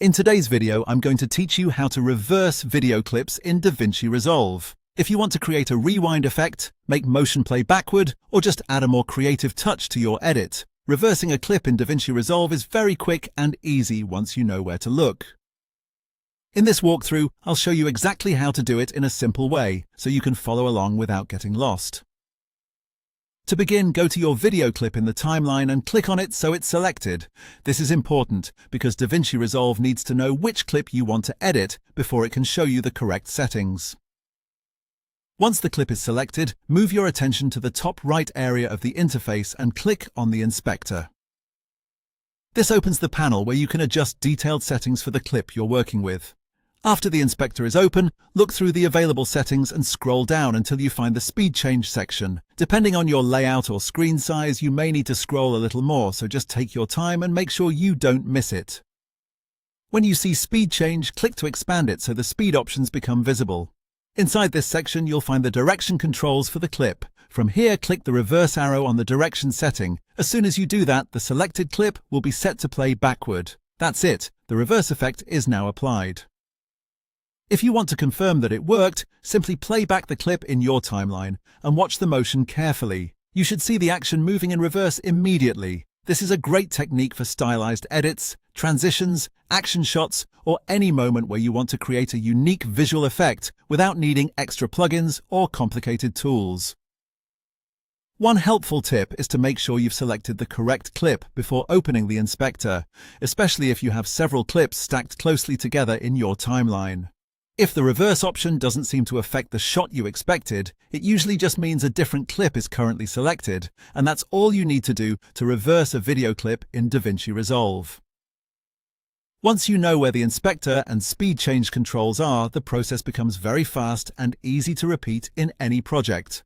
In today's video, I'm going to teach you how to reverse video clips in DaVinci Resolve. If you want to create a rewind effect, make motion play backward, or just add a more creative touch to your edit, reversing a clip in DaVinci Resolve is very quick and easy once you know where to look. In this walkthrough, I'll show you exactly how to do it in a simple way, so you can follow along without getting lost. To begin, go to your video clip in the timeline and click on it so it's selected. This is important because DaVinci Resolve needs to know which clip you want to edit before it can show you the correct settings. Once the clip is selected, move your attention to the top right area of the interface and click on the inspector. This opens the panel where you can adjust detailed settings for the clip you're working with. After the inspector is open, look through the available settings and scroll down until you find the speed change section. Depending on your layout or screen size, you may need to scroll a little more, so just take your time and make sure you don't miss it. When you see speed change, click to expand it so the speed options become visible. Inside this section, you'll find the direction controls for the clip. From here, click the reverse arrow on the direction setting. As soon as you do that, the selected clip will be set to play backward. That's it. The reverse effect is now applied. If you want to confirm that it worked, simply play back the clip in your timeline and watch the motion carefully. You should see the action moving in reverse immediately. This is a great technique for stylized edits, transitions, action shots, or any moment where you want to create a unique visual effect without needing extra plugins or complicated tools. One helpful tip is to make sure you've selected the correct clip before opening the inspector, especially if you have several clips stacked closely together in your timeline. If the reverse option doesn't seem to affect the shot you expected, it usually just means a different clip is currently selected, and that's all you need to do to reverse a video clip in DaVinci Resolve. Once you know where the inspector and speed change controls are, the process becomes very fast and easy to repeat in any project.